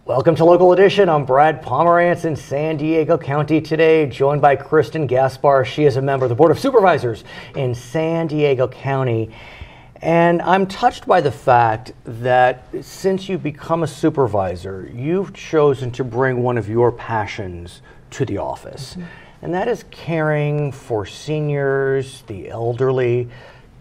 Welcome to Local Edition. I'm Brad Pomerance in San Diego County today, joined by Kristin Gaspar. She is a member of the Board of Supervisors in San Diego County. And I'm touched by the fact that since you've become a supervisor, you've chosen to bring one of your passions to the office. And that is caring for seniors, the elderly.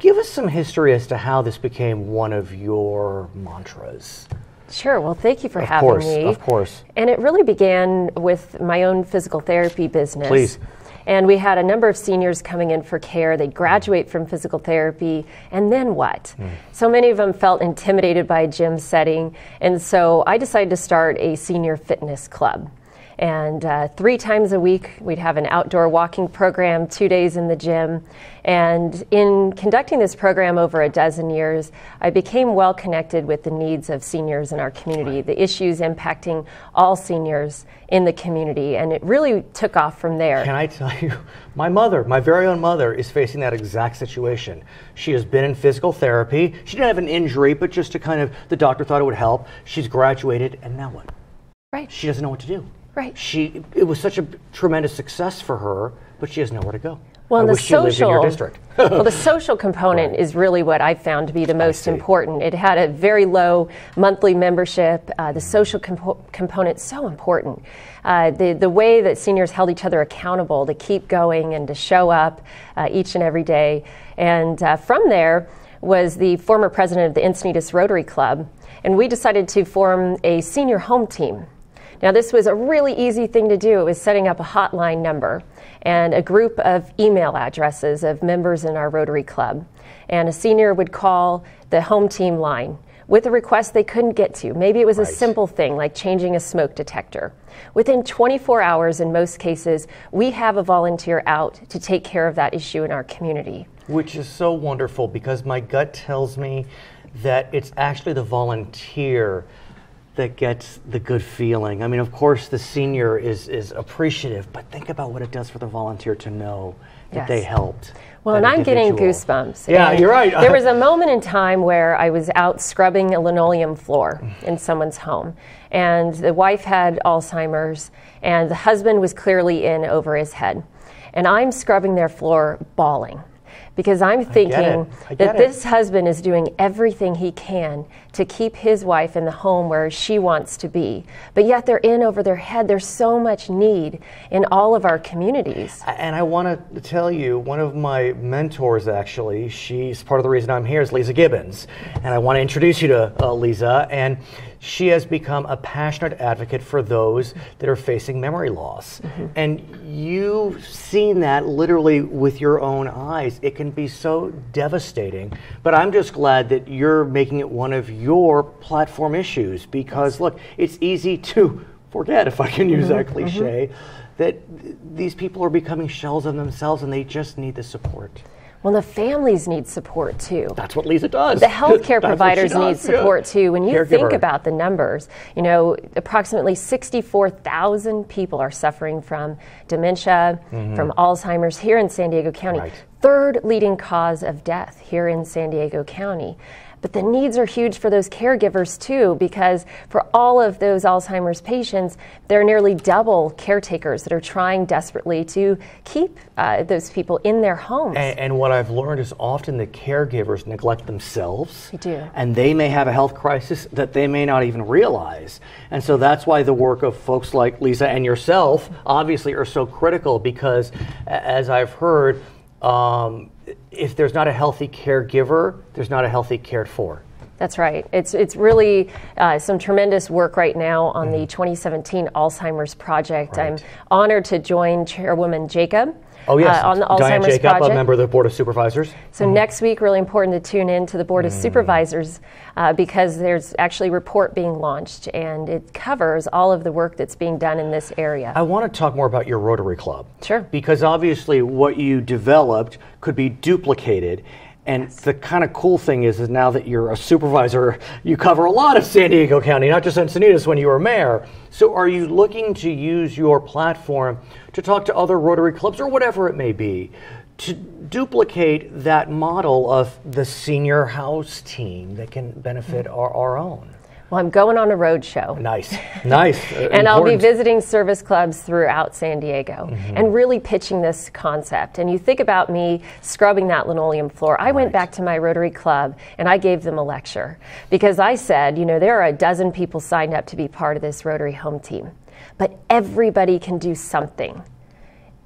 Give us some history as to how this became one of your mantras. Sure. Well, thank you for having me. Of course. And it really began with my own physical therapy business. Please. And we had a number of seniors coming in for care. They'd graduate from physical therapy, and then what? So many of them felt intimidated by a gym setting, and so I decided to start a senior fitness club. And 3 times a week, we'd have an outdoor walking program, 2 days in the gym. And in conducting this program over a dozen years, I became well connected with the needs of seniors in our community, the issues impacting all seniors in the community. And it really took off from there. Can I tell you, my mother, my very own mother, is facing that exact situation. She has been in physical therapy. She didn't have an injury, but just to kind of, the doctor thought it would help. She's graduated, and now what? Right. She doesn't know what to do. Right. It was such a tremendous success for her, but she has nowhere to go. Well, I the wish she lived in your district. Well, the social component is really what I found to be the most important. It had a very low monthly membership. The social component so important. The way that seniors held each other accountable to keep going and to show up each and every day. And from there was the former president of the Encinitas Rotary Club, and we decided to form a senior home team. Now, this was a really easy thing to do. It was setting up a hotline number and a group of email addresses of members in our Rotary Club. And a senior would call the home team line with a request they couldn't get to. Maybe it was a simple thing like changing a smoke detector. Within 24 hours, in most cases, we have a volunteer out to take care of that issue in our community. Which is so wonderful, because my gut tells me that it's actually the volunteer that gets the good feeling. I mean, of course, the senior is appreciative, but think about what it does for the volunteer to know that they helped. Well, and I'm getting goosebumps. Yeah, you're right. There was a moment in time where I was out scrubbing a linoleum floor in someone's home, and the wife had Alzheimer's, and the husband was clearly in over his head. And I'm scrubbing their floor bawling, because I'm thinking that this husband is doing everything he can to keep his wife in the home where she wants to be. But yet they're in over their head. There's so much need in all of our communities. And I want to tell you, one of my mentors, actually, she's part of the reason I'm here, is Lisa Gibbons. And I want to introduce you to Lisa. And she has become a passionate advocate for those that are facing memory loss. And you've seen that literally with your own eyes. It can be so devastating. But I'm just glad that you're making it one of your platform issues, because look, it's easy to forget, if I can use that cliche, that these people are becoming shells of themselves and they just need the support. Well, the families need support too. That's what Lisa does. The healthcare providers need support too. When you think about the numbers, you know, approximately 64,000 people are suffering from dementia, from Alzheimer's here in San Diego County. Third leading cause of death here in San Diego County. But the needs are huge for those caregivers too, because for all of those Alzheimer's patients, there are nearly double caretakers that are trying desperately to keep those people in their homes. And what I've learned is often the caregivers neglect themselves. They do. And they may have a health crisis that they may not even realize. And so that's why the work of folks like Lisa and yourself obviously are so critical, because as I've heard, if there's not a healthy caregiver, there's not a healthy cared for. That's right. It's really some tremendous work right now on the 2017 Alzheimer's Project. I'm honored to join Chairwoman Jacob Oh, yes. On the Diane Alzheimer's Jacob, Project. a member of the Board of Supervisors. So next week, really important to tune in to the Board of Supervisors because there's actually a report being launched, and it covers all of the work that's being done in this area. I want to talk more about your Rotary Club. Sure. Because obviously what you developed could be duplicated. And the kind of cool thing is now that you're a supervisor, you cover a lot of San Diego County, not just Encinitas when you were mayor. So are you looking to use your platform to talk to other Rotary clubs or whatever it may be to duplicate that model of the senior house team that can benefit our own? Well, I'm going on a road show. Nice, nice. And I'll be visiting service clubs throughout San Diego and really pitching this concept. And you think about me scrubbing that linoleum floor. I went back to my Rotary Club and I gave them a lecture because I said, you know, there are a dozen people signed up to be part of this Rotary Home Team, but everybody can do something.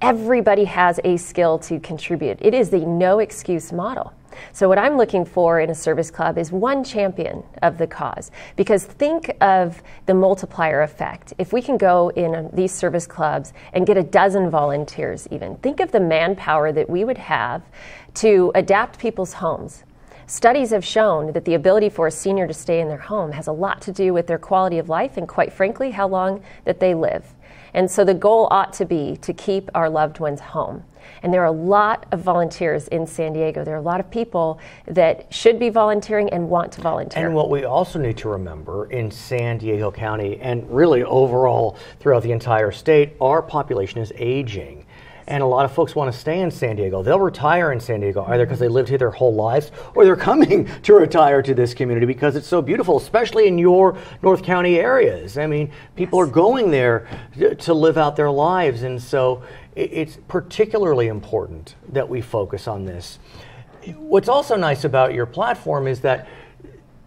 Everybody has a skill to contribute. It is the no excuse model. So what I'm looking for in a service club is one champion of the cause, because think of the multiplier effect. If we can go in these service clubs and get a dozen volunteers even, think of the manpower that we would have to adapt people's homes. Studies have shown that the ability for a senior to stay in their home has a lot to do with their quality of life and, quite frankly, how long that they live. And so the goal ought to be to keep our loved ones home. And there are a lot of volunteers in San Diego. There are a lot of people that should be volunteering and want to volunteer. And what we also need to remember in San Diego County and really overall throughout the entire state, our population is aging. And a lot of folks want to stay in San Diego. They'll retire in San Diego either because they lived here their whole lives or they're coming to retire to this community because it's so beautiful, especially in your North County areas. I mean, people are going there to live out their lives. And so it's particularly important that we focus on this. What's also nice about your platform is that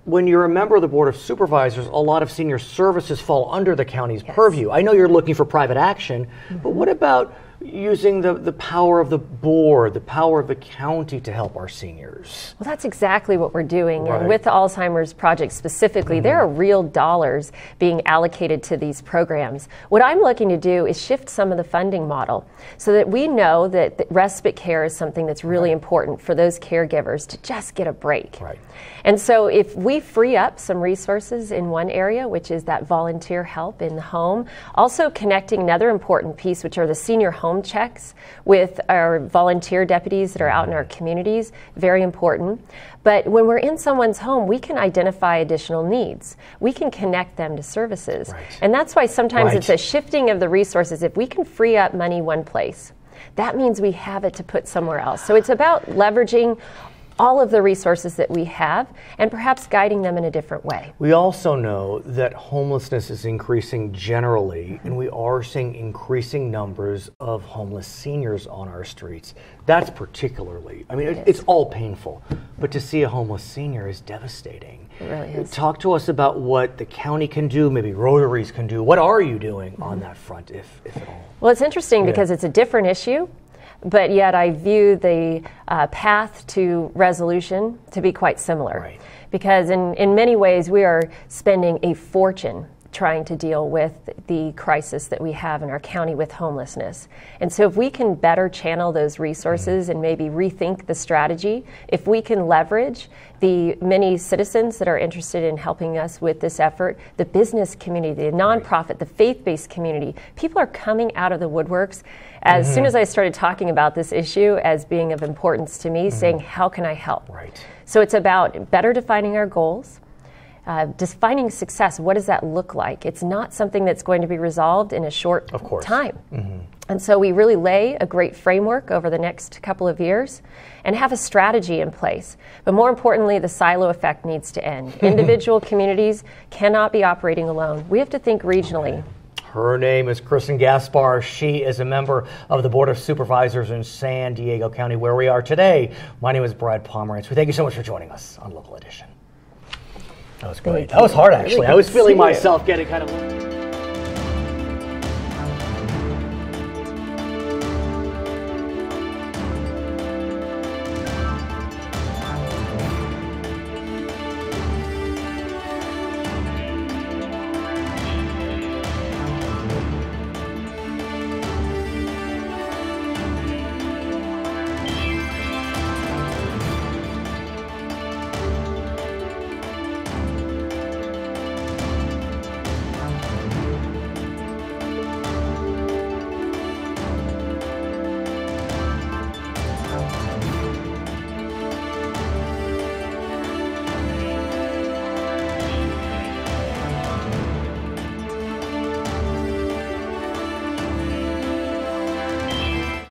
when you're a member of the Board of Supervisors, a lot of senior services fall under the county's purview. I know you're looking for private action, but what about using the power of the board, the power of the county to help our seniors? Well, that's exactly what we're doing. And with the Alzheimer's Project specifically, there are real dollars being allocated to these programs. What I'm looking to do is shift some of the funding model so that we know that respite care is something that's really important for those caregivers to just get a break. And so if we free up some resources in one area, which is that volunteer help in the home, also connecting another important piece, which are the senior home checks with our volunteer deputies that are out in our communities, very important. But when we're in someone's home, we can identify additional needs. We can connect them to services. And that's why sometimes it's a shifting of the resources. If we can free up money one place, that means we have it to put somewhere else. So it's about leveraging all of the resources that we have and perhaps guiding them in a different way. We also know that homelessness is increasing generally, and we are seeing increasing numbers of homeless seniors on our streets. That's particularly, I mean, it's all painful, but to see a homeless senior is devastating. It really is. Talk to us about what the county can do, maybe Rotaries can do. What are you doing on that front, if at all? Well, it's interesting because it's a different issue. But yet I view the path to resolution to be quite similar. Because in many ways we are spending a fortune trying to deal with the crisis that we have in our county with homelessness. And so if we can better channel those resources and maybe rethink the strategy, if we can leverage the many citizens that are interested in helping us with this effort, the business community, the nonprofit, the faith-based community, people are coming out of the woodworks. As soon as I started talking about this issue as being of importance to me, saying, how can I help? So it's about better defining our goals, defining success. What does that look like? It's not something that's going to be resolved in a short time. And so we really lay a great framework over the next couple of years and have a strategy in place. But more importantly, the silo effect needs to end. Individual communities cannot be operating alone. We have to think regionally. Her name is Kristin Gaspar. She is a member of the Board of Supervisors in San Diego County, where we are today. My name is Brad Pomerance. We thank you so much for joining us on Local Edition. That was great. That was hard, actually. I was feeling myself getting kind of...